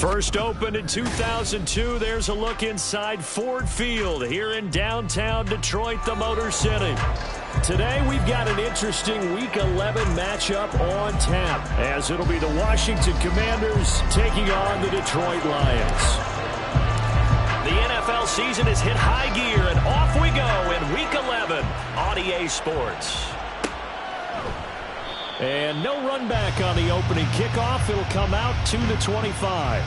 First opened in 2002, there's a look inside Ford Field here in downtown Detroit, the Motor City. Today, we've got an interesting Week 11 matchup on tap, as it'll be the Washington Commanders taking on the Detroit Lions. The NFL season has hit high gear, and off we go in Week 11 on EA Sports. And no run back on the opening kickoff. It'll come out to the 25.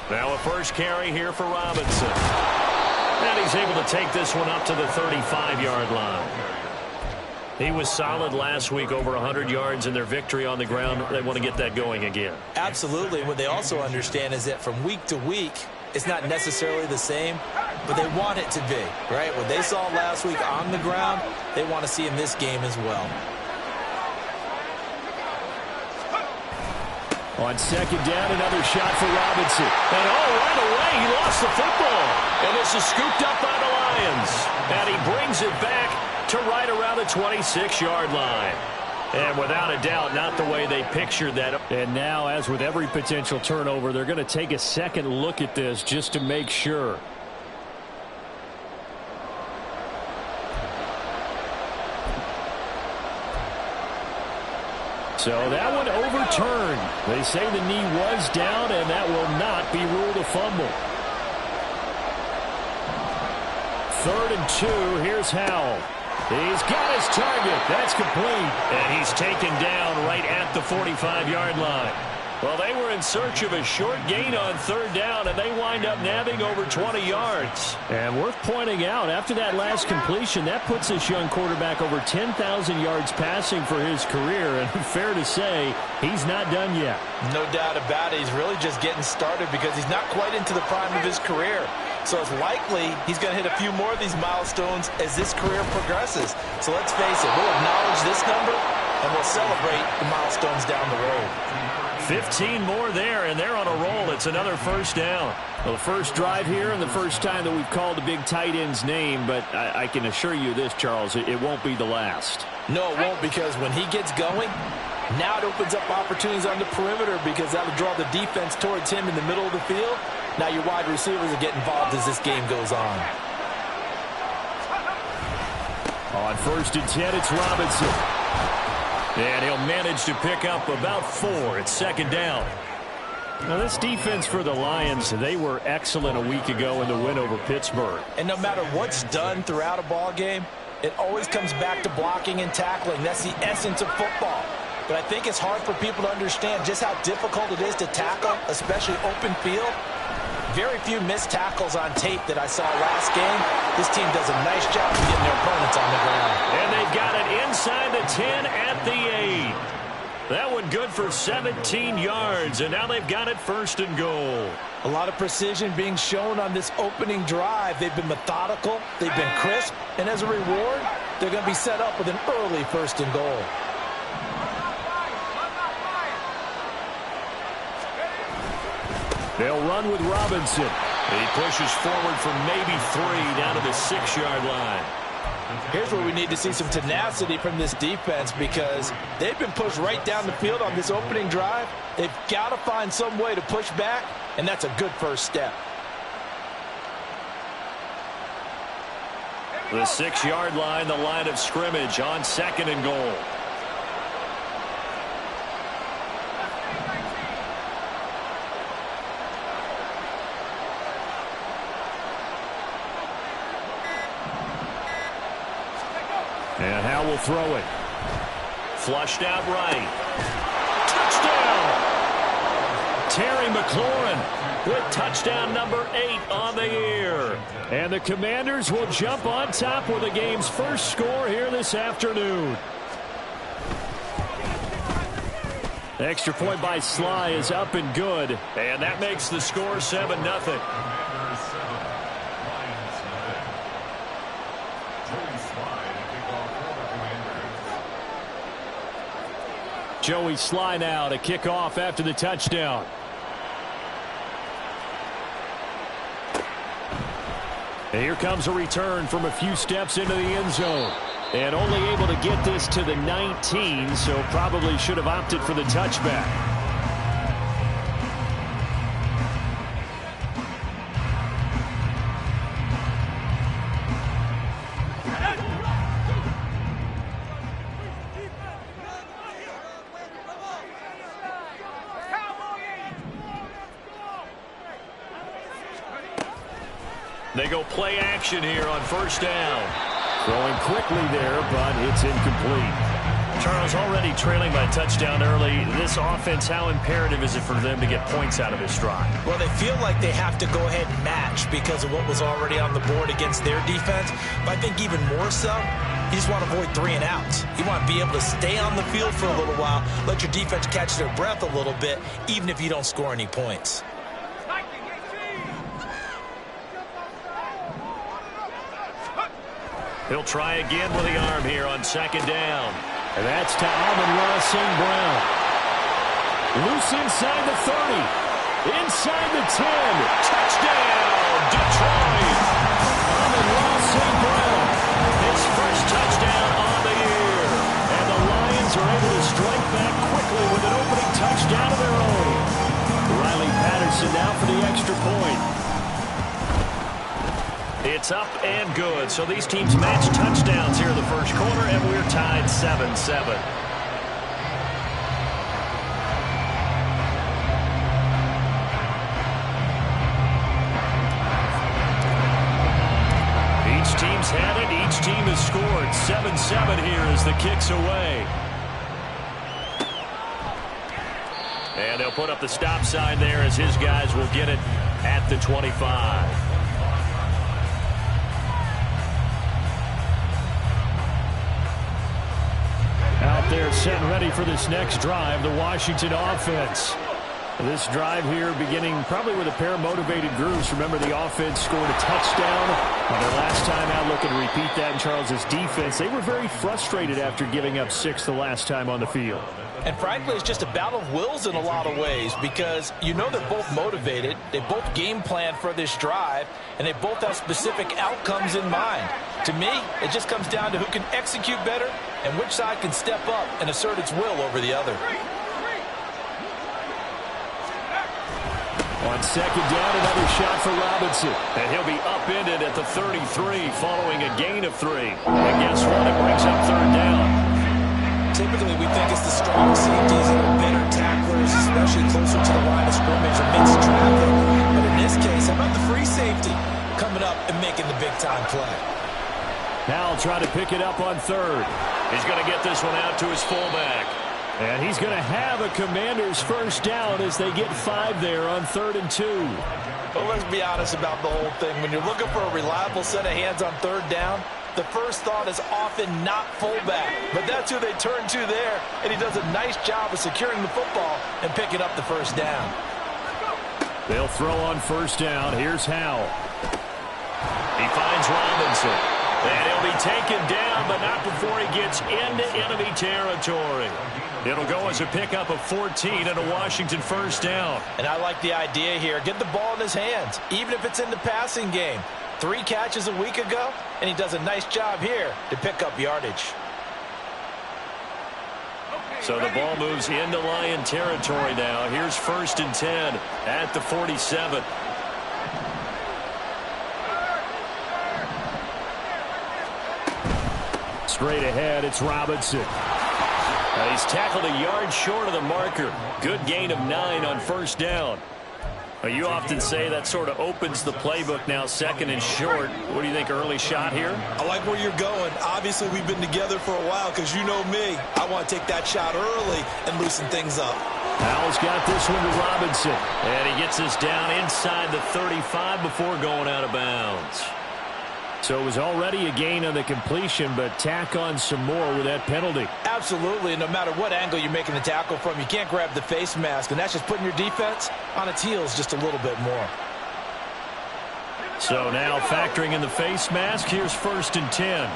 Now a first carry here for Robinson. And he's able to take this one up to the 35-yard line. He was solid last week, over 100 yards in their victory on the ground. They want to get that going again. Absolutely. What they also understand is that from week to week, it's not necessarily the same, but they want it to be, right? What they saw last week on the ground, they want to see in this game as well. On second down, another shot for Robinson. And right away, he lost the football. And this is scooped up by the Lions. And he brings it back to right around the 26-yard line. And without a doubt, not the way they pictured that. And now, as with every potential turnover, they're going to take a second look at this just to make sure. So that one overturned. They say the knee was down, and that will not be ruled a fumble. 3rd and 2. Here's Howell. He's got his target. That's complete. And he's taken down right at the 45-yard line. Well, they were in search of a short gain on 3rd down, and they wind up nabbing over 20 yards. And worth pointing out, after that last completion, that puts this young quarterback over 10,000 yards passing for his career. And fair to say, he's not done yet. No doubt about it. He's really just getting started because he's not quite into the prime of his career. So it's likely he's going to hit a few more of these milestones as this career progresses. So let's face it, we'll acknowledge this number, and we'll celebrate the milestones down the road. 15 more there, and they're on a roll. It's another first down. Well, the first drive here and the first time that we've called the big tight end's name, but I can assure you this, Charles, it won't be the last. No, it won't, because when he gets going, now it opens up opportunities on the perimeter because that'll draw the defense towards him in the middle of the field. Now your wide receivers will get involved as this game goes on. On 1st and 10, it's Robinson. And he'll manage to pick up about 4 at 2nd down. Now, this defense for the Lions, they were excellent a week ago in the win over Pittsburgh. And no matter what's done throughout a ball game, it always comes back to blocking and tackling. That's the essence of football. But I think it's hard for people to understand just how difficult it is to tackle, especially open field. Very few missed tackles on tape that I saw last game. This team does a nice job of getting their opponents on the ground. And they've got it inside the 10 at the 8. That one good for 17 yards, and now they've got it 1st and goal. A lot of precision being shown on this opening drive. They've been methodical, they've been crisp, and as a reward, they're going to be set up with an early 1st and goal. They'll run with Robinson. He pushes forward for maybe 3 down to the 6-yard line. Here's where we need to see some tenacity from this defense because they've been pushed right down the field on this opening drive. They've got to find some way to push back, and that's a good first step. The 6-yard line, the line of scrimmage on 2nd and goal. And Howe will throw it. Flushed out right. Touchdown! Terry McLaurin with touchdown number 8 on the year. And the Commanders will jump on top with the game's first score here this afternoon. Extra point by Sly is up and good. And that makes the score 7-0. Joey Sly now to kick off after the touchdown. And here comes a return from a few steps into the end zone. And only able to get this to the 19, so probably should have opted for the touchback. They go play action here on first down. Throwing quickly there, but it's incomplete. Charles, already trailing by a touchdown early. This offense, how imperative is it for them to get points out of this drive? Well, they feel like they have to go ahead and match because of what was already on the board against their defense. But I think even more so, you just want to avoid 3 and outs. You want to be able to stay on the field for a little while, let your defense catch their breath a little bit, even if you don't score any points. He'll try again with the arm here on second down. And that's to Amon-Ra St. Brown. Loose inside the 30. Inside the 10. Touchdown, Detroit. Amon-Ra St. Brown. His first touchdown on the year. And the Lions are able to strike back quickly with an opening touchdown of their own. Riley Patterson now for the extra point. It's up and good. So these teams match touchdowns here in the first quarter, and we're tied 7-7. Each team's had it. Each team has scored. 7-7 here as the kick's away. And they'll put up the stop sign there as his guys will get it at the 25. Out there set and ready for this next drive, the Washington offense. This drive here beginning probably with a pair of motivated groups. Remember, the offense scored a touchdown on their last time out. Looking to repeat that in Charles's defense. They were very frustrated after giving up 6 the last time on the field. And frankly, it's just a battle of wills in a lot of ways because you know they're both motivated. They both game plan for this drive, and they both have specific outcomes in mind. To me, it just comes down to who can execute better and which side can step up and assert its will over the other. On second down, another shot for Robinson. And he'll be upended at the 33 following a gain of 3. And guess what? It brings up third down. Typically, we think it's the strong safeties that are better tacklers, especially closer to the line of scrimmage amidst traffic. But in this case, how about the free safety coming up and making the big-time play? Now he'll try to pick it up on third. He's going to get this one out to his fullback. And he's going to have a Commanders first down as they get 5 there on 3rd and 2. Well, let's be honest about the whole thing. When you're looking for a reliable set of hands on third down, the first thought is often not fullback. But that's who they turn to there, and he does a nice job of securing the football and picking up the first down. They'll throw on first down. Here's Howe. He finds Robinson. And he'll be taken down, but not before he gets into enemy territory. It'll go as a pickup of 14 and a Washington first down. And I like the idea here. Get the ball in his hands, even if it's in the passing game. 3 catches a week ago, and he does a nice job here to pick up yardage. So the ball moves into Lion territory now. Here's 1st and 10 at the 47. Straight ahead, it's Robinson. He's tackled a yard short of the marker. Good gain of 9 on first down. You often say that sort of opens the playbook now, second and short. What do you think, early shot here? I like where you're going. Obviously, we've been together for a while because you know me. I want to take that shot early and loosen things up. Howell's got this one to Robinson. And he gets this down inside the 35 before going out of bounds. So it was already a gain on the completion, but tack on some more with that penalty. Absolutely, and no matter what angle you're making the tackle from, you can't grab the face mask, and that's just putting your defense on its heels just a little bit more. So now factoring in the face mask, here's 1st and 10.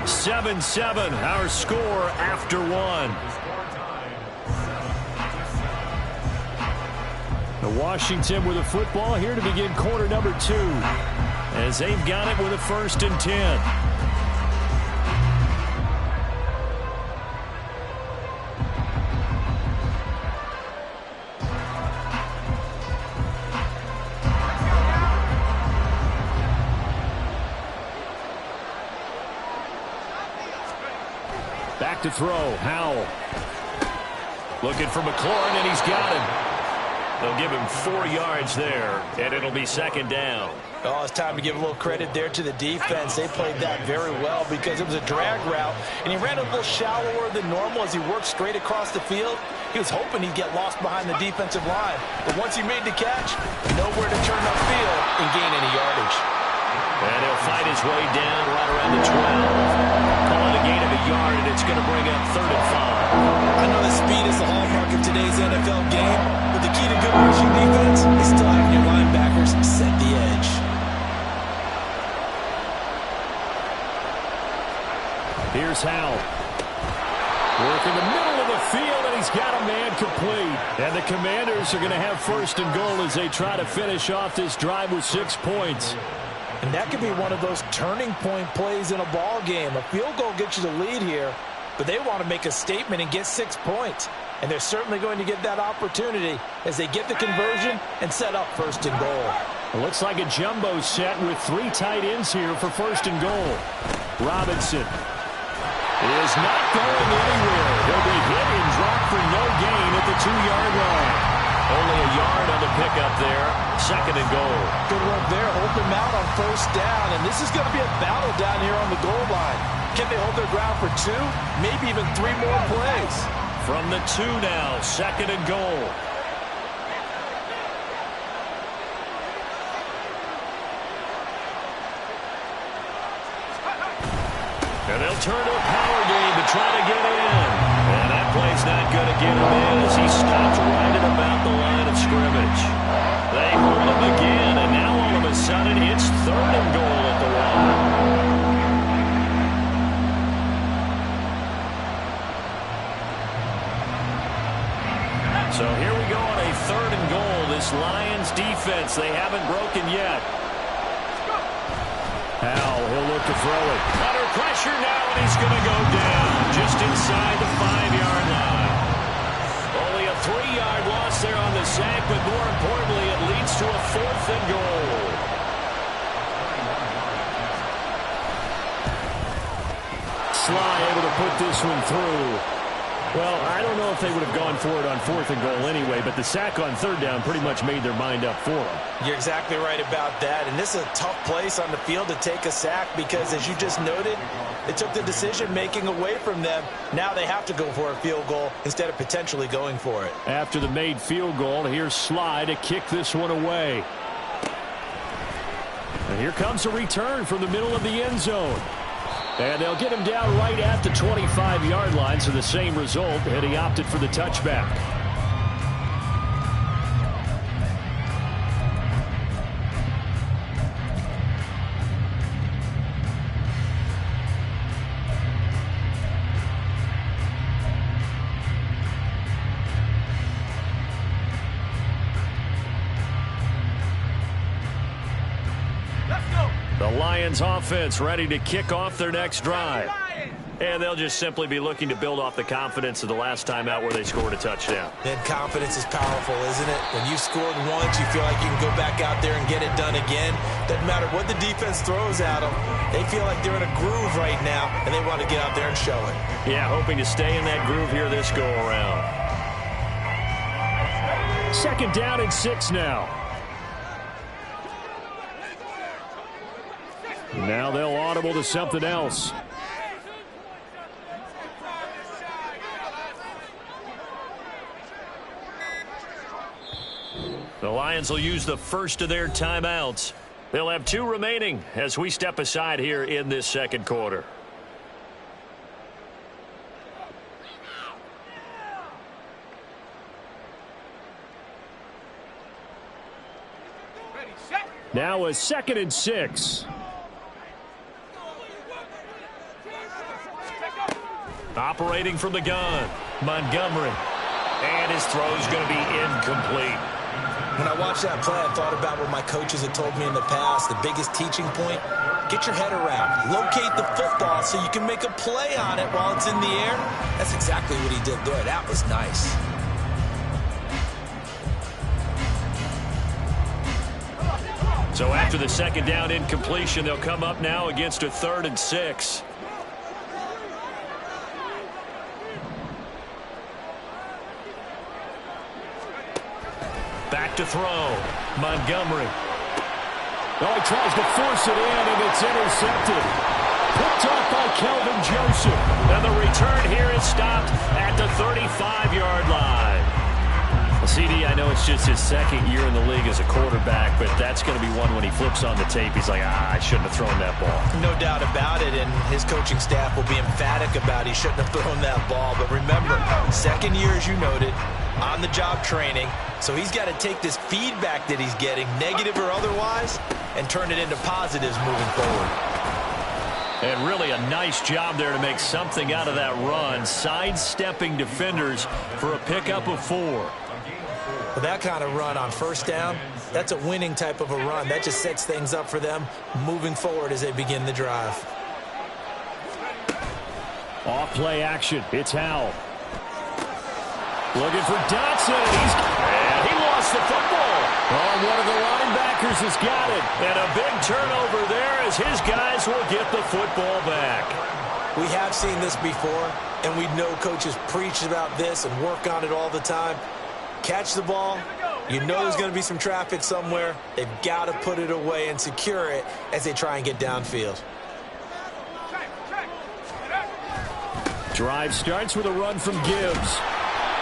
(7-7) our score after one. The Washington with the football here to begin quarter number 2, as they've got it with a 1st and 10. Back to throw. Howell. Looking for McLaurin, and he's got him. They'll give him 4 yards there, and it'll be 2nd down. Oh, it's time to give a little credit there to the defense. They played that very well because it was a drag route, and he ran a little shallower than normal as he worked straight across the field. He was hoping he'd get lost behind the defensive line, but once he made the catch, nowhere to turn upfield and gain any yardage. And he'll fight his way down right around the 12. Calling a gain of a yard, and it's going to bring up 3rd and 5. I know that speed is the hallmark of today's NFL game, but the key to good rushing defense is still having your linebackers set the edge. Here's Howell. Work in the middle of the field, and he's got a man complete. And the Commanders are going to have 1st and goal as they try to finish off this drive with 6 points. And that could be one of those turning point plays in a ball game. A field goal gets you the lead here, but they want to make a statement and get 6 points. And they're certainly going to get that opportunity as they get the conversion and set up 1st and goal. It looks like a jumbo set with 3 tight ends here for 1st and goal. Robinson is not going anywhere. He'll be hit and dropped for no gain at the 2-yard line. Only a yard on the pickup there. 2nd and goal. Good work there. Hold them out on 1st down. And this is going to be a battle down here on the goal line. Can they hold their ground for 2? Maybe even 3 more plays. From the 2 now. 2nd and goal. And they'll turn to a power game to try to get in. And that play's not going to get him in as he stops right at about the line of scrimmage. They hold him again, and now all of a sudden it's 3rd and goal at the 1. So here we go on a 3rd and goal. This Lions defense, they haven't broken yet. Howell, he'll look to throw it. Under pressure now, and he's going to go down just inside the 5-yard line. Only a 3-yard loss there on the sack, but more importantly, it leads to a 4th and goal. Sly able to put this one through. Well, I don't know if they would have gone for it on 4th and goal anyway, but the sack on 3rd down pretty much made their mind up for them. You're exactly right about that, and this is a tough place on the field to take a sack because, as you just noted, it took the decision-making away from them. Now they have to go for a field goal instead of potentially going for it. After the made field goal, here's Sly to kick this one away. And here comes a return from the middle of the end zone. And they'll get him down right at the 25-yard line, so the same result, and he opted for the touchback. The Lions offense ready to kick off their next drive. And they'll just simply be looking to build off the confidence of the last time out where they scored a touchdown. And confidence is powerful, isn't it? When you've scored once, you feel like you can go back out there and get it done again. Doesn't matter what the defense throws at them. They feel like they're in a groove right now, and they want to get out there and show it. Yeah, hoping to stay in that groove here this go-around. 2nd down and 6 now. Now they'll audible to something else. The Lions will use the first of their timeouts. They'll have 2 remaining as we step aside here in this 2nd quarter. Now a 2nd and 6. Operating from the gun, Montgomery. And his throw is going to be incomplete. When I watched that play, I thought about what my coaches had told me in the past. The biggest teaching point, get your head around. Locate the football so you can make a play on it while it's in the air. That's exactly what he did there. That was nice. So after the 2nd down incompletion, they'll come up now against a 3rd and 6. Back to throw. Montgomery. Oh, he tries to force it in, and it's intercepted. Picked off by Kelvin Joseph. And the return here is stopped at the 35-yard line. Well, CD, I know it's just his 2nd year in the league as a quarterback, but that's going to be one when he flips on the tape. He's like, I shouldn't have thrown that ball. No doubt about it, and his coaching staff will be emphatic about he shouldn't have thrown that ball. But remember, 2nd year, as you noted, on-the-job training. So he's got to take this feedback that he's getting, negative or otherwise, and turn it into positives moving forward. And really a nice job there to make something out of that run, sidestepping defenders for a pickup of 4. With that kind of run on 1st down, that's a winning type of a run. That just sets things up for them moving forward as they begin the drive. Off-play action. It's Howell. Looking for Dotson, and he lost the football. Oh, one of the linebackers has got it. And a big turnover there as his guys will get the football back. We have seen this before, and we know coaches preach about this and work on it all the time. Catch the ball. You know there's going to be some traffic somewhere. They've got to put it away and secure it as they try and get downfield. Drive starts with a run from Gibbs.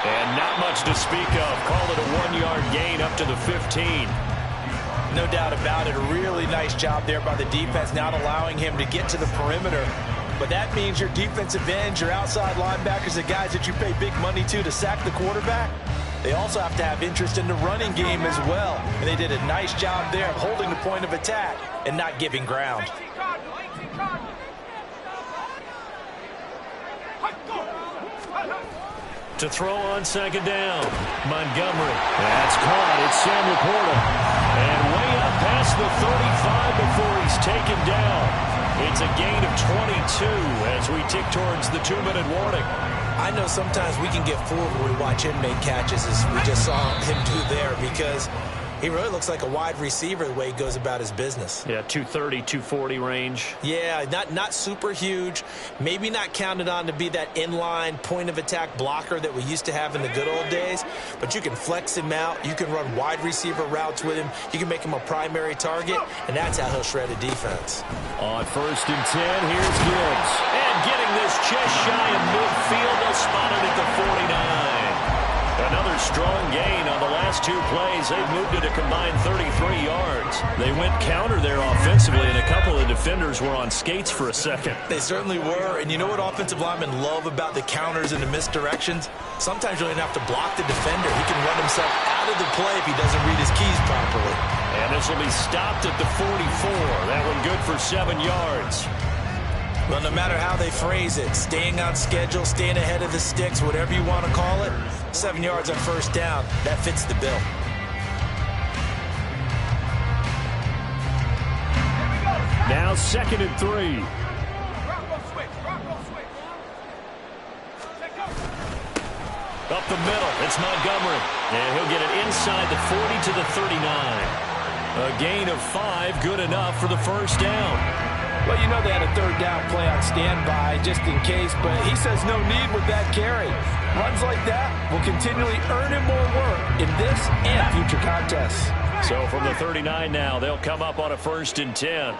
And not much to speak of. Call it a 1-yard gain up to the 15. No doubt about it. A really nice job there by the defense, not allowing him to get to the perimeter. But that means your defensive ends, your outside linebackers, the guys that you pay big money to sack the quarterback, they also have to have interest in the running game as well. And they did a nice job there of holding the point of attack and not giving ground. To throw on 2nd down, Montgomery. That's caught. It's Sam Laporta. And way up past the 35 before he's taken down. It's a gain of 22 as we tick towards the 2-minute warning. I know sometimes we can get fooled when we watch him make catches, as we just saw him do there, because he really looks like a wide receiver the way he goes about his business. Yeah, 230, 240 range. Yeah, not super huge. Maybe not counted on to be that inline point-of-attack blocker that we used to have in the good old days. But you can flex him out. You can run wide receiver routes with him. You can make him a primary target, and that's how he'll shred a defense. On 1st and 10, here's Gibbs. And getting this just shy of midfield, they'll spot it at the 49. Another strong gain on the last 2 plays. They've moved it a combined 33 yards. They went counter there offensively, and a couple of defenders were on skates for a second. They certainly were, and you know what offensive linemen love about the counters and the misdirections? Sometimes you don't have to block the defender. He can run himself out of the play if he doesn't read his keys properly. And this will be stopped at the 44. That one good for 7 yards. Well, no matter how they phrase it, staying on schedule, staying ahead of the sticks, whatever you want to call it, 7 yards on 1st down, that fits the bill. Now 2nd and 3. Up the middle, it's Montgomery. And he'll get it inside the 40 to the 39. A gain of 5, good enough for the first down. Well, you know they had a third down play on standby just in case, but he says no need with that carry. Runs like that will continually earn him more work in this and future contests. So from the 39 now, they'll come up on a 1st and 10.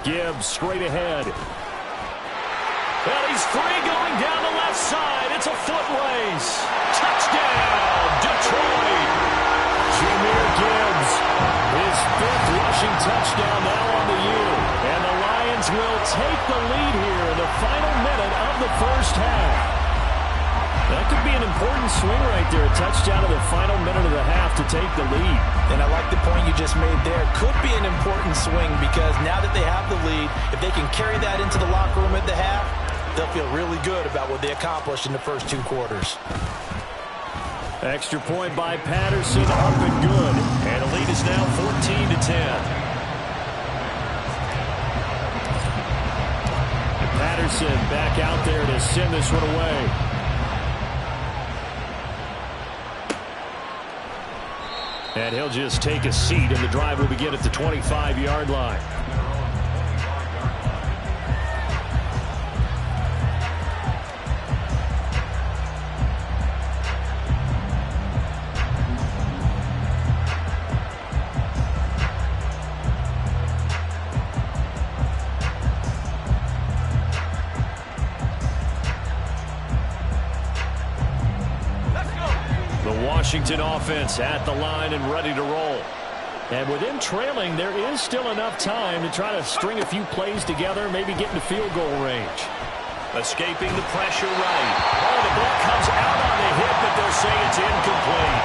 Gibbs straight ahead. Well, he's free going down the left side. It's a foot race. Touchdown, Detroit. Jahmyr Gibbs, his 5th rushing touchdown now on the year. And the Lions will take the lead here in the final minute of the first half. That could be an important swing right there. A touchdown in the final minute of the half to take the lead. And I like the point you just made there. Could be an important swing because now that they have the lead, if they can carry that into the locker room at the half, they'll feel really good about what they accomplished in the first 2 quarters. Extra point by Patterson, up and good. And the lead is now 14 to 10. And Patterson back out there to send this one away. And he'll just take a seat, and the drive will begin at the 25-yard line. Washington offense at the line and ready to roll. And with them trailing, there is still enough time to try to string a few plays together, maybe get into field goal range. Escaping the pressure right. Oh, the ball comes out on the hit, but they'll say it's incomplete.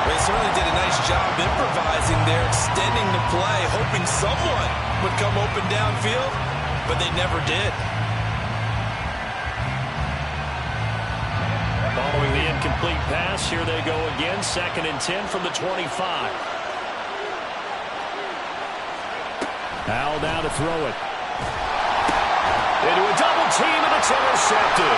They certainly did a nice job improvising there, extending the play, hoping someone would come open downfield, but they never did. Following the incomplete pass, here they go again. 2nd and 10 from the 25. Al now to throw it. Into a double team, and it's intercepted.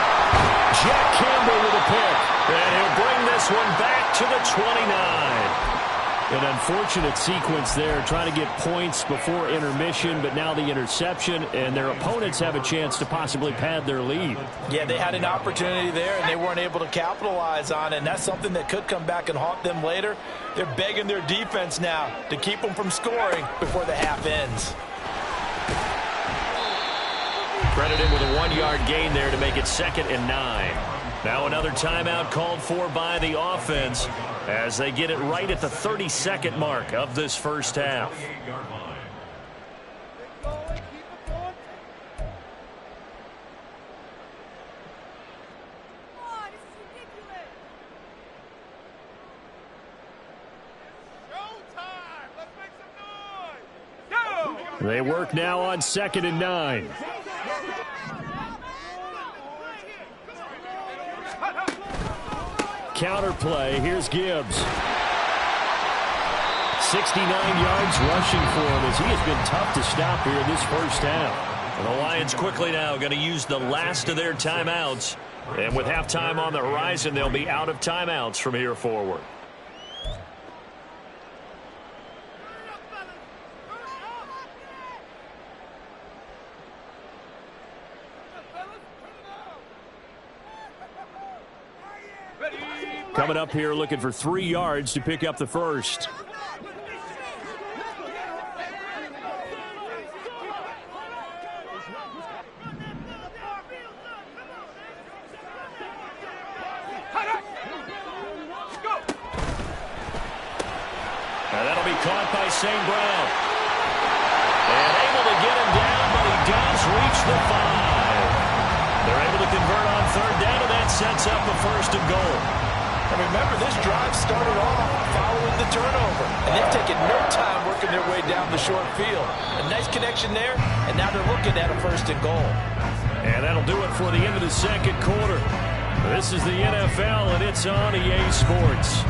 Jack Campbell with a pick. And he'll bring this one back to the 29. An unfortunate sequence there, trying to get points before intermission, but now the interception, and their opponents have a chance to possibly pad their lead. Yeah, they had an opportunity there, and they weren't able to capitalize on it, and that's something that could come back and haunt them later. They're begging their defense now to keep them from scoring before the half ends. Credited with a 1-yard gain there to make it 2nd and 9. Now another timeout called for by the offense as they get it right at the 32nd mark of this first half. They work now on 2nd and 9. Counter play. Here's Gibbs. 69 yards rushing for him as he has been tough to stop here in this first half. And the Lions quickly now going to use the last of their timeouts. And with halftime on the horizon, they'll be out of timeouts from here forward. Coming up here looking for 3 yards to pick up the first. And that'll be caught by St. Brown. And able to get him down, but he does reach the 5. They're able to convert on 3rd down, and that sets up a 1st and goal. And remember, this drive started off following the turnover. And they've taken no time working their way down the short field. A nice connection there, and now they're looking at a 1st and goal. And that'll do it for the end of the 2nd quarter. This is the NFL, and it's on EA Sports.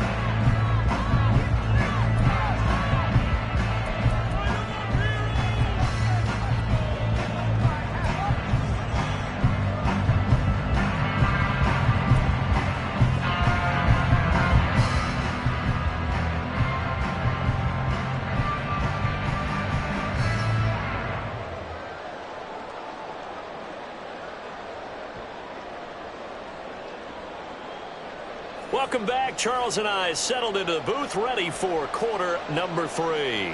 Welcome back. Charles and I settled into the booth, ready for quarter number 3.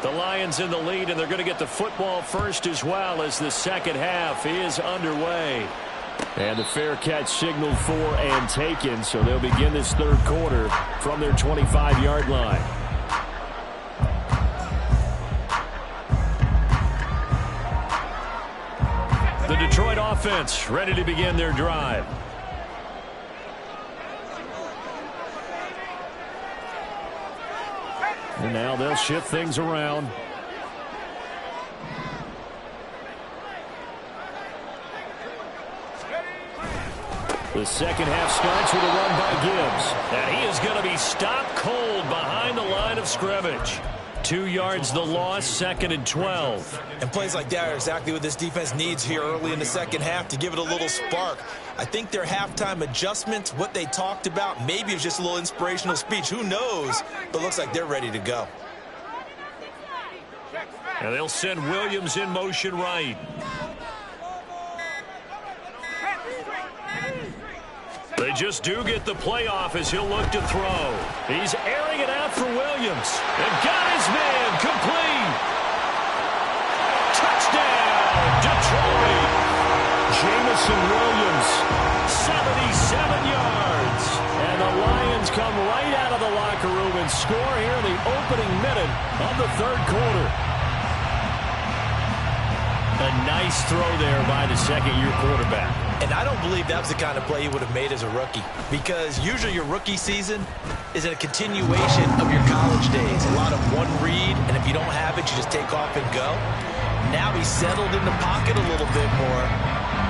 The Lions in the lead, and they're going to get the football first as well as the second half is underway. And the fair catch signaled for and taken, so they'll begin this third quarter from their 25-yard line. The Detroit offense ready to begin their drive. And now they'll shift things around. The second half starts with a run by Gibbs. And he is going to be stopped cold behind the line of scrimmage. 2 yards the loss, 2nd and 12. And plays like that are exactly what this defense needs here early in the second half to give it a little spark. I think their halftime adjustments, what they talked about, maybe it was just a little inspirational speech. Who knows? But looks like they're ready to go. And they'll send Williams in motion right. They just do get the playoff as he'll look to throw. He's airing it out for Williams. And got his man complete. Touchdown, Detroit. Jameson Williams, 77 yards. And the Lions come right out of the locker room and score here in the opening minute of the third quarter. A nice throw there by the second-year quarterback. And I don't believe that was the kind of play he would have made as a rookie, because usually your rookie season is a continuation of your college days. A lot of one read, and if you don't have it, you just take off and go. Now he's settled in the pocket a little bit more,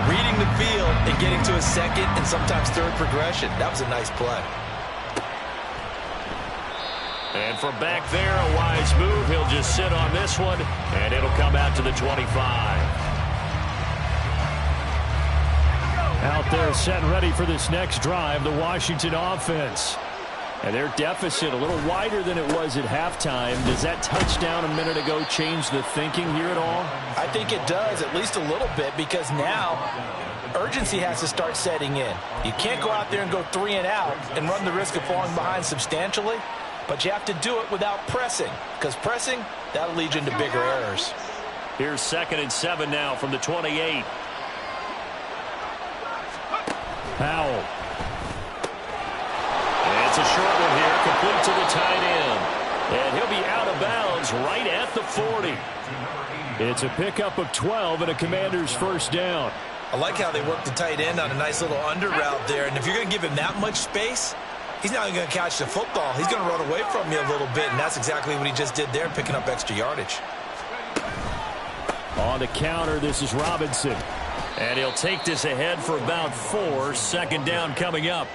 reading the field and getting to a second and sometimes third progression. That was a nice play. And from back there, a wise move. He'll just sit on this one, and it'll come out to the 25. Out there set and ready for this next drive, the Washington offense. And their deficit a little wider than it was at halftime. Does that touchdown a minute ago change the thinking here at all? I think it does, at least a little bit, because now urgency has to start setting in. You can't go out there and go 3 and out and run the risk of falling behind substantially, but you have to do it without pressing, because pressing, that'll lead you into bigger errors. Here's 2nd and 7 now from the 28. Powell. And it's a short one here, complete to the tight end. And he'll be out of bounds right at the 40. It's a pickup of 12 and a Commander's first down. I like how they work the tight end on a nice little under route there. And if you're going to give him that much space, he's not even going to catch the football. He's going to run away from you a little bit, and that's exactly what he just did there, picking up extra yardage. On the counter, this is Robinson. And he'll take this ahead for about 4. 2nd down coming up.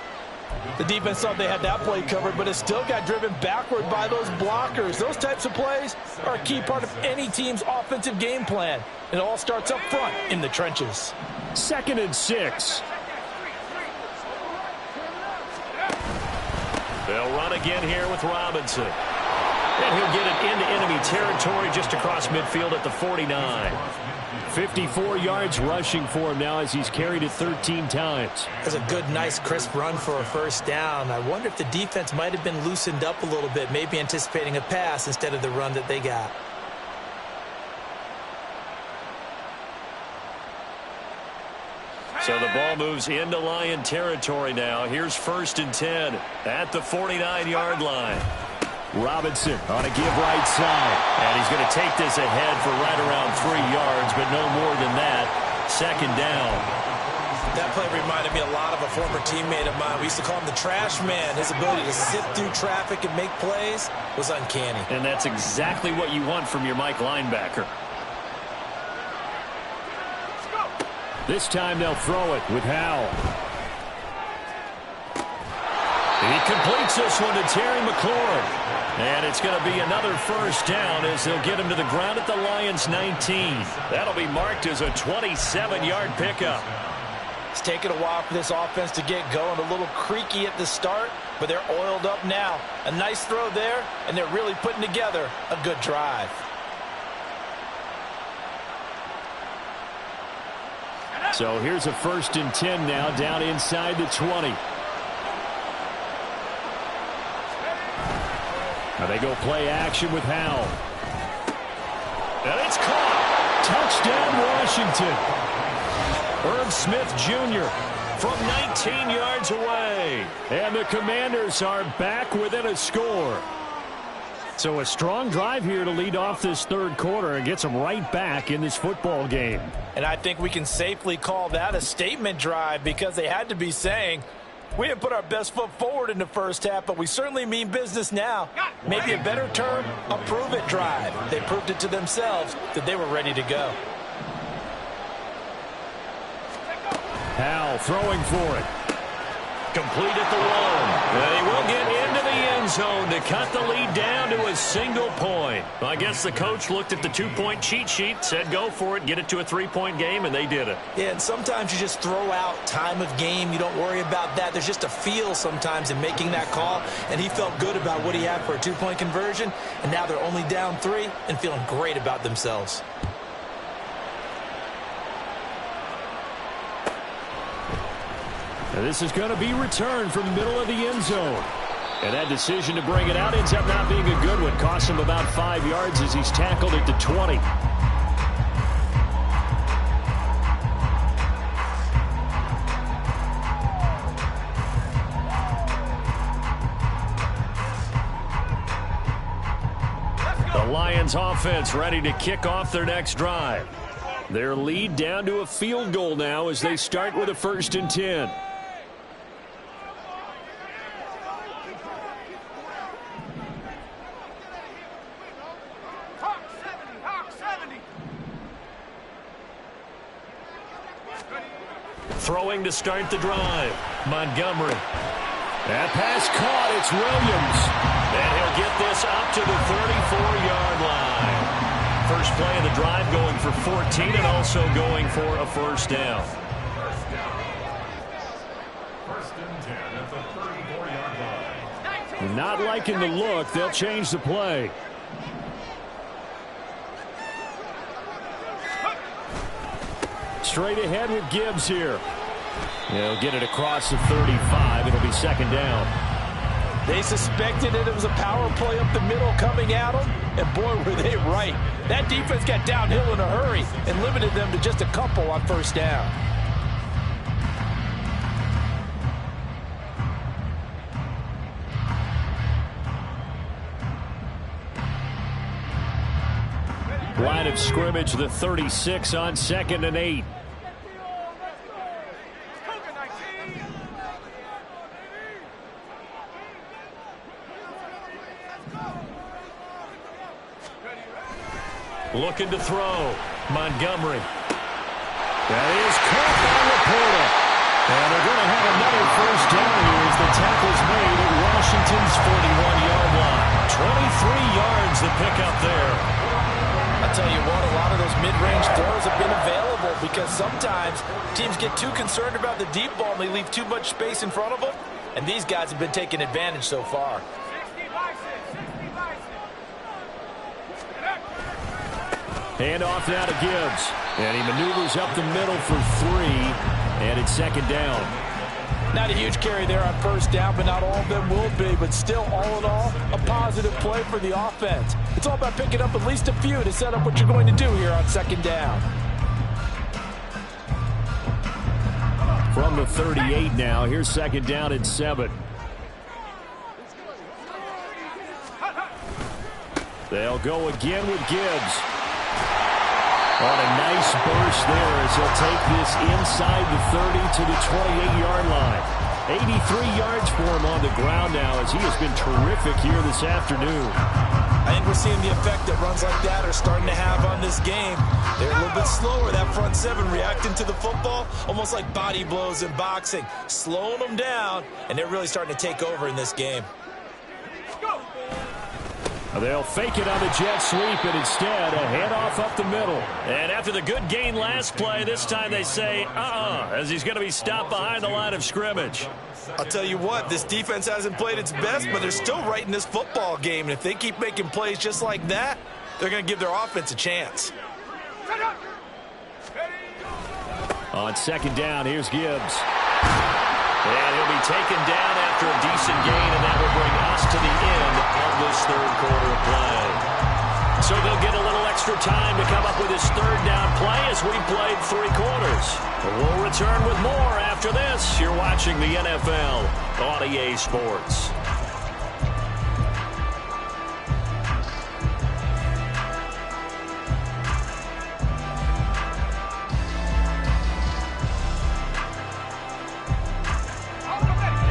The defense thought they had that play covered, but it still got driven backward by those blockers. Those types of plays are a key part of any team's offensive game plan. It all starts up front in the trenches. 2nd and 6. They'll run again here with Robinson. And he'll get it into enemy territory just across midfield at the 49. 54 yards rushing for him now as he's carried it 13 times. That's a good, nice, crisp run for a first down. I wonder if the defense might have been loosened up a little bit, maybe anticipating a pass instead of the run that they got. So the ball moves into Lion territory now. Here's 1st and 10 at the 49-yard line. Robinson on a give right side. And he's going to take this ahead for right around 3 yards, but no more than that. 2nd down. That play reminded me a lot of a former teammate of mine. We used to call him the trash man. His ability to sit through traffic and make plays was uncanny. And that's exactly what you want from your Mike linebacker. This time they'll throw it with Howell. He completes this one to Terry McLaurin. And it's going to be another first down as they'll get him to the ground at the Lions' 19. That'll be marked as a 27-yard pickup. It's taken a while for this offense to get going. A little creaky at the start, but they're oiled up now. A nice throw there, and they're really putting together a good drive. So here's a 1st and 10 now, down inside the 20. Now they go play action with Howell. And it's caught. Touchdown, Washington. Irv Smith Jr. from 19 yards away. And the Commanders are back within a score. So a strong drive here to lead off this 3rd quarter and gets them right back in this football game. And I think we can safely call that a statement drive because they had to be saying, we didn't put our best foot forward in the first half, but we certainly mean business now. Maybe a better term, a prove-it drive. They proved it to themselves that they were ready to go. Howell throwing for it. Complete at the 1. They will get into the end zone to cut the lead down to a single point. Well, I guess the coach looked at the 2-point cheat sheet, said go for it, get it to a 3-point game, and they did it. Yeah, and sometimes you just throw out time of game. You don't worry about that. There's just a feel sometimes in making that call, and he felt good about what he had for a 2-point conversion, and now they're only down 3 and feeling great about themselves. And this is going to be returned from the middle of the end zone. And that decision to bring it out ends up not being a good one. Cost him about 5 yards as he's tackled at the 20. The Lions offense ready to kick off their next drive. Their lead down to a field goal now as they start with a 1st and 10. Throwing to start the drive. Montgomery. That pass caught. It's Williams. And he'll get this up to the 34-yard line. First play of the drive going for 14 and also going for a 1st down. 1st and 10 at the 34-yard line. Not liking the look. They'll change the play. Straight ahead with Gibbs here. He'll get it across the 35. It'll be 2nd down. They suspected it was a power play up the middle coming at them, and boy, were they right. That defense got downhill in a hurry and limited them to just a couple on 1st down. Line of scrimmage, the 36 on 2nd and 8. Looking to throw. Montgomery. That is caught by Laporta. And they're going to have another 1st down here as the tackle's made at Washington's 41-yard line. 23 yards the pickup there. I'll tell you what, a lot of those mid-range throws have been available because sometimes teams get too concerned about the deep ball and they leave too much space in front of them. And these guys have been taking advantage so far. Hand off now to Gibbs. And he maneuvers up the middle for 3. And it's 2nd down. Not a huge carry there on 1st down, but not all of them will be. But still, all in all, a positive play for the offense. It's all about picking up at least a few to set up what you're going to do here on 2nd down. From the 38 now, here's 2nd down and 7. They'll go again with Gibbs. On a nice burst there as he'll take this inside the 30 to the 28-yard line. 83 yards for him on the ground now as he has been terrific here this afternoon. I think we're seeing the effect that runs like that are starting to have on this game. They're a little bit slower, that front 7 reacting to the football, almost like body blows in boxing, slowing them down, and they're really starting to take over in this game. They'll fake it on the jet sweep, and instead a handoff up the middle. And after the good gain last play, this time they say, as he's going to be stopped behind the line of scrimmage. I'll tell you what, this defense hasn't played its best, but they're still right in this football game. And if they keep making plays just like that, they're going to give their offense a chance. On second down, here's Gibbs. And he'll be taken down after a decent gain, and that will bring us to the end of this third quarter of play. So they'll get a little extra time to come up with his third down play as we played 3 quarters. We'll return with more after this. You're watching the NFL on EA Sports.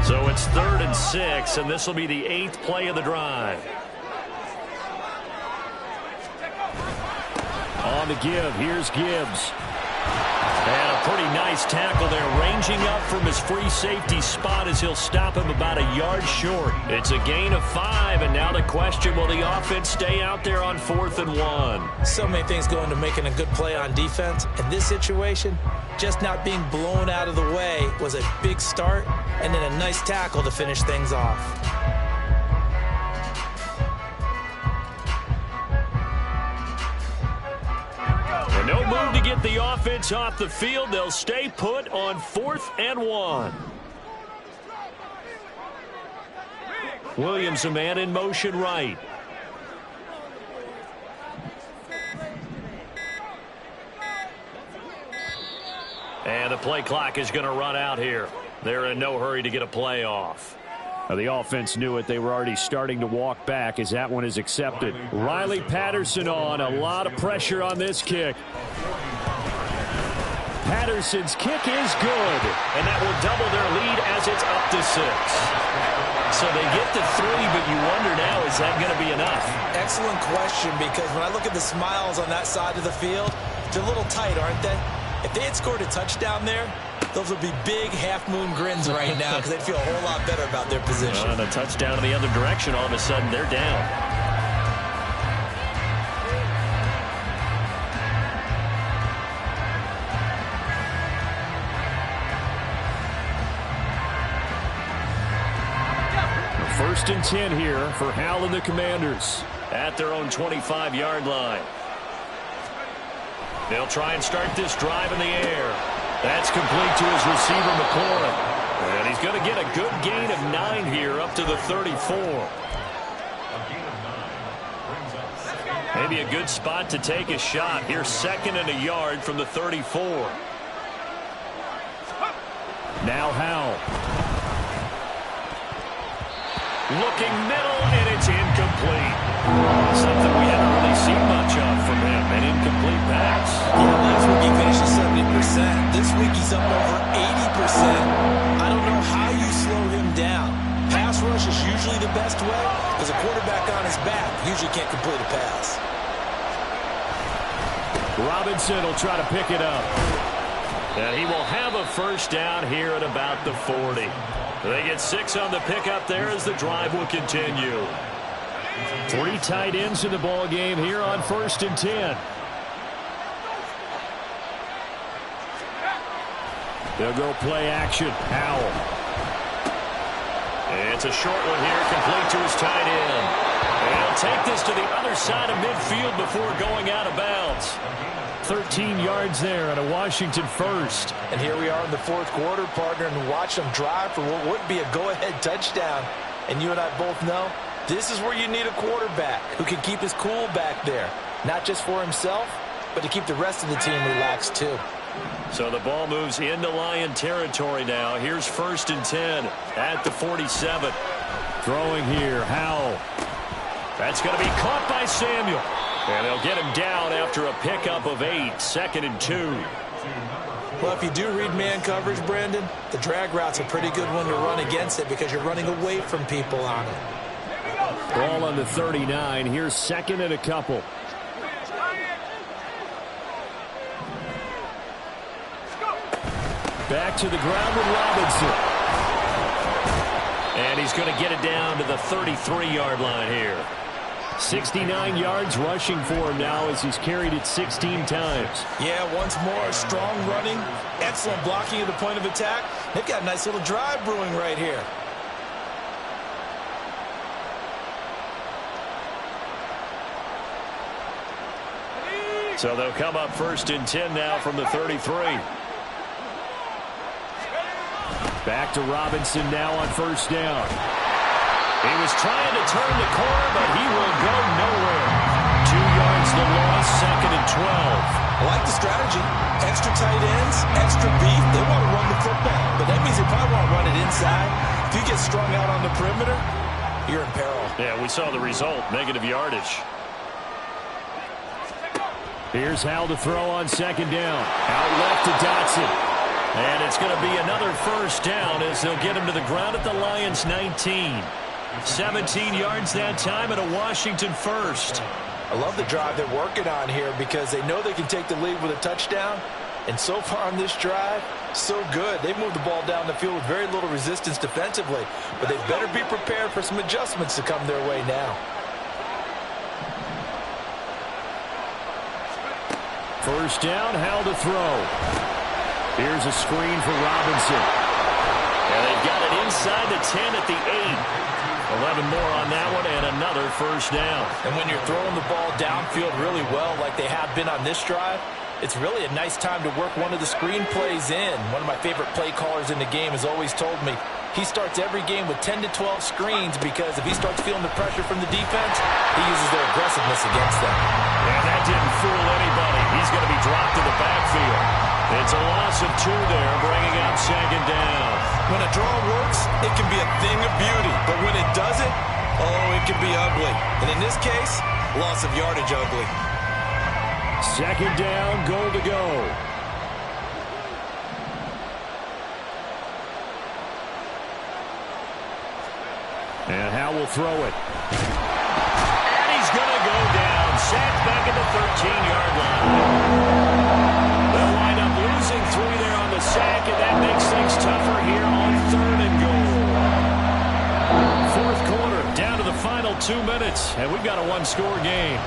So it's 3rd and 6, and this will be the 8th play of the drive. On the give, here's Gibbs. And a pretty nice tackle there, ranging up from his free safety spot as he'll stop him about a yard short. It's a gain of 5, and now the question, will the offense stay out there on 4th and 1? So many things go into making a good play on defense. In this situation, just not being blown out of the way was a big start, and then a nice tackle to finish things off. No move to get the offense off the field. They'll stay put on 4th and 1. Williams, a man in motion right. And the play clock is going to run out here. They're in no hurry to get a play off. The offense knew it. They were already starting to walk back as that one is accepted. Riley Patterson on. A lot of pressure on this kick. Patterson's kick is good, and that will double their lead as it's up to 6. So they get to 3, but you wonder now, is that going to be enough? Excellent question, because when I look at the smiles on that side of the field, they're a little tight, aren't they? If they had scored a touchdown there, those would be big half-moon grins right now because they'd feel a whole lot better about their position. And a touchdown in the other direction, all of a sudden they're down. First and 10 here for Hal and the Commanders at their own 25-yard line. They'll try and start this drive in the air. That's complete to his receiver, McLaurin. And he's going to get a good gain of 9 here up to the 34. Maybe a good spot to take a shot. Here's 2nd and a yard from the 34. Now Hal. Looking middle, and it's incomplete. Something we haven't really seen much of from him, an incomplete pass. Yeah, last week he finished at 70%. This week he's up over 80%. I don't know how you slow him down. Pass rush is usually the best way, because a quarterback on his back usually can't complete a pass. Robinson will try to pick it up. And he will have a first down here at about the 40. They get 6 on the pickup there as the drive will continue. 3 tight ends in the ball game here on 1st and 10. They'll go play action. Howell. It's a short one here, complete to his tight end. And he'll take this to the other side of midfield before going out of bounds. 13 yards there on a Washington first. And here we are in the 4th quarter, partner, and watch them drive for what would be a go-ahead touchdown. And you and I both know this is where you need a quarterback who can keep his cool back there. Not just for himself, but to keep the rest of the team relaxed too. So the ball moves into Lion territory now. Here's 1st and 10 at the 47. Throwing here, Howell. That's going to be caught by Samuel. And they'll get him down after a pickup of 8, 2nd and 2. Well, if you do read man coverage, Brandon, the drag route's a pretty good one to run against it because you're running away from people on it. Ball on the 39. Here's 2nd and a couple. Back to the ground with Robinson. And he's going to get it down to the 33-yard line here. 69 yards rushing for him now as he's carried it 16 times. Yeah, once more, strong running, excellent blocking at the point of attack. They've got a nice little drive brewing right here. So they'll come up 1st and 10 now from the 33. Back to Robinson now on 1st down. He was trying to turn the corner, but he will go nowhere. 2 yards the loss, 2nd and 12. I like the strategy. Extra tight ends, extra beef. They want to run the football, but that means they probably want to run it inside. If you get strung out on the perimeter, you're in peril. Yeah, we saw the result, negative yardage. Here's Howell to throw on 2nd down. Out left to Dotson. And it's going to be another 1st down as they'll get him to the ground at the Lions' 19. 17 yards that time and a Washington 1st. I love the drive they're working on here because they know they can take the lead with a touchdown. And so far on this drive, so good. They've moved the ball down the field with very little resistance defensively. But they better be prepared for some adjustments to come their way now. 1st down, Howell to throw. Here's a screen for Robinson. And they've got it inside the 10 at the 8. 11 more on that one and another 1st down. And when you're throwing the ball downfield really well like they have been on this drive, it's really a nice time to work one of the screen plays in. One of my favorite play callers in the game has always told me he starts every game with 10 to 12 screens because if he starts feeling the pressure from the defense, he uses their aggressiveness against them. And that didn't fool anybody. He's going to be dropped to the backfield. It's a loss of 2 there, bringing up 2nd down. When a draw works, it can be a thing of beauty. But when it doesn't, oh, it can be ugly. And in this case, loss of yardage ugly. 2nd down, goal to go. And Howell will throw it. And he's going to go down. Sacked back at the 13-yard line. They'll wind up losing 3 there on the sack, and that makes things tougher here on 3rd and goal. 4th quarter, down to the final 2 minutes, and we've got a 1-score game.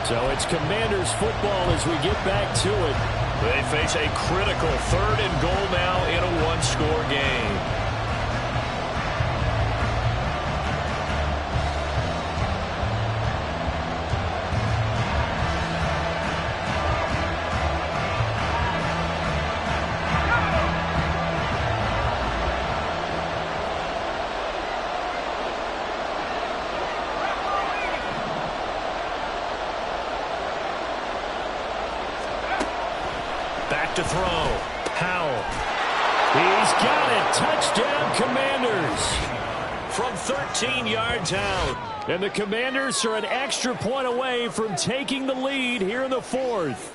So it's Commanders football as we get back to it. They face a critical 3rd and goal now in a 1-score game. To throw. Howell. He's got it. Touchdown, Commanders. From 13 yards out. And the Commanders are an extra point away from taking the lead here in the 4th.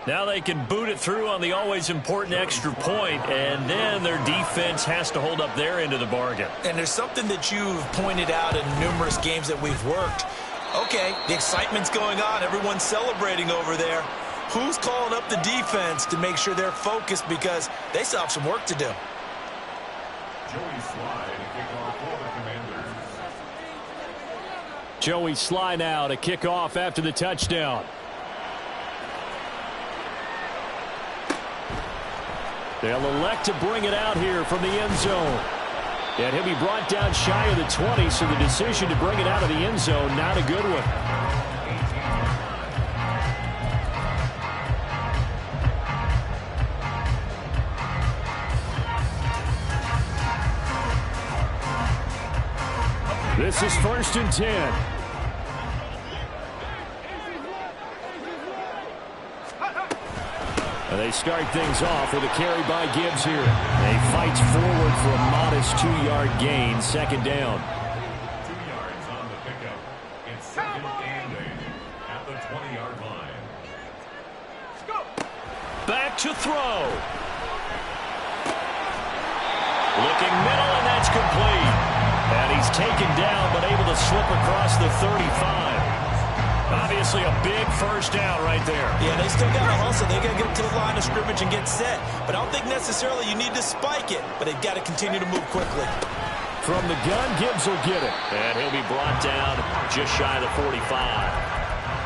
Now they can boot it through on the always important extra point, and then their defense has to hold up their end of the bargain. And there's something that you've pointed out in numerous games that we've worked. Okay, the excitement's going on. Everyone's celebrating over there. Who's calling up the defense to make sure they're focused because they still have some work to do? Joey Slye to kick off for the Commanders. Joey Slye now to kick off after the touchdown. They'll elect to bring it out here from the end zone. And he'll be brought down shy of the 20, so the decision to bring it out of the end zone, not a good one. This is 1st and 10. And they start things off with a carry by Gibbs here. They fights forward for a modest 2-yard gain, 2nd down. 2 yards on the pickup. It's 2nd and 8 at the 20-yard line. Back to throw. Looking middle, and that's complete. And he's taken down, but able to slip across the 35. Obviously a big 1st down right there. Yeah, they still got to hustle. They got to get to the line of scrimmage and get set. But I don't think necessarily you need to spike it, but they've got to continue to move quickly. from the gun. Gibbs will get it. And he'll be brought down just shy of the 45.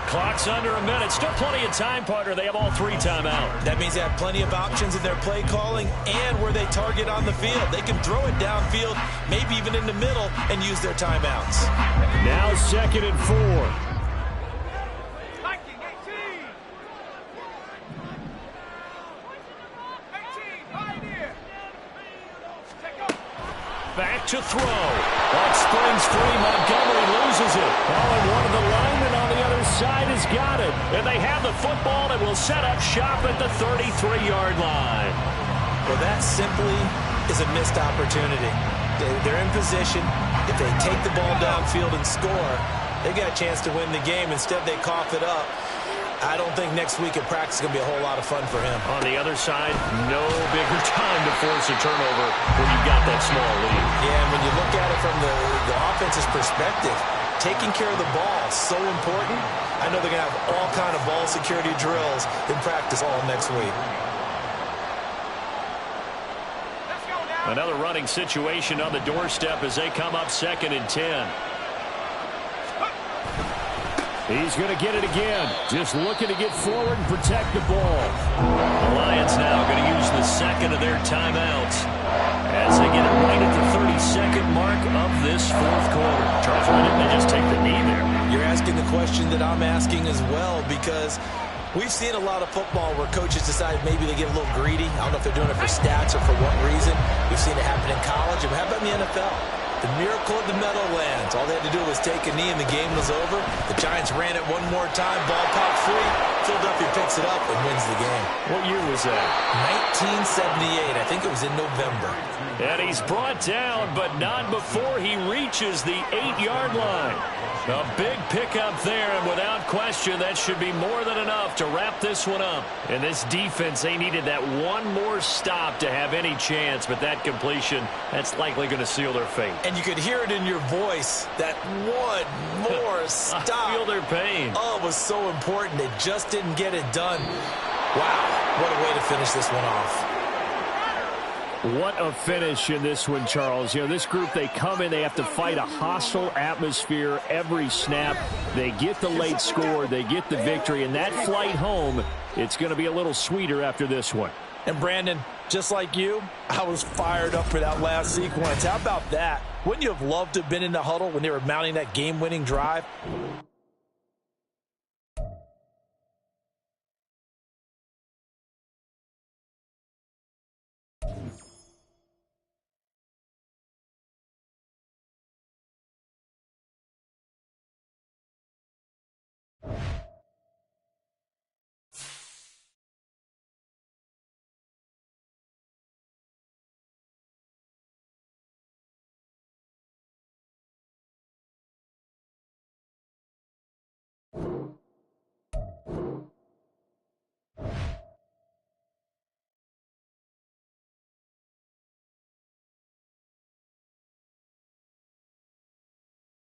Clock's under a minute. Still plenty of time, partner. They have all 3 timeouts. That means they have plenty of options in their play calling and where they target on the field. They can throw it downfield, maybe even in the middle, and use their timeouts. Now 2nd and 4. Back to throw. That springs free. Montgomery loses it. Oh, and one of the linemen on the other side has got it. And they have the football and will set up shop at the 33-yard line. Well, that simply is a missed opportunity. They're in position. If they take the ball downfield and score, they got a chance to win the game. Instead, they cough it up. I don't think next week at practice is going to be a whole lot of fun for him. On the other side, no bigger time to force a turnover when you've got that small lead. Yeah, and when you look at it from the offense's perspective, taking care of the ball is so important. I know they're going to have all kind of ball security drills in practice all next week. Another running situation on the doorstep as they come up 2nd and 10. He's going to get it again. Just looking to get forward and protect the ball. The Lions now going to use the 2nd of their timeouts as they get it right at the 32nd mark of this 4th quarter. Charles, why didn't they just take the knee there? You're asking the question that I'm asking as well, because we've seen a lot of football where coaches decide maybe they get a little greedy. I don't know if they're doing it for stats or for what reason. We've seen it happen in college. But how about in the NFL? The miracle of the Meadowlands. All they had to do was take a knee and the game was over. The Giants ran it one more time. Ball popped free. Philadelphia picks it up and wins the game. What year was that? 1978. I think it was in November. And he's brought down, but not before he reaches the 8-yard line. A big pickup there, and without question, that should be more than enough to wrap this one up. And this defense, they needed that one more stop to have any chance, but that completion, that's likely going to seal their fate. And you could hear it in your voice, that one more stop. I feel their pain. Oh, it was so important. They just didn't get it done. Wow, what a way to finish this one off. What a finish in this one, Charles. You know, this group, they come in, they have to fight a hostile atmosphere every snap. They get the late score, they get the victory, and that flight home, it's going to be a little sweeter after this one. And Brandon, just like you, I was fired up for that last sequence. How about that? Wouldn't you have loved to have been in the huddle when they were mounting that game-winning drive?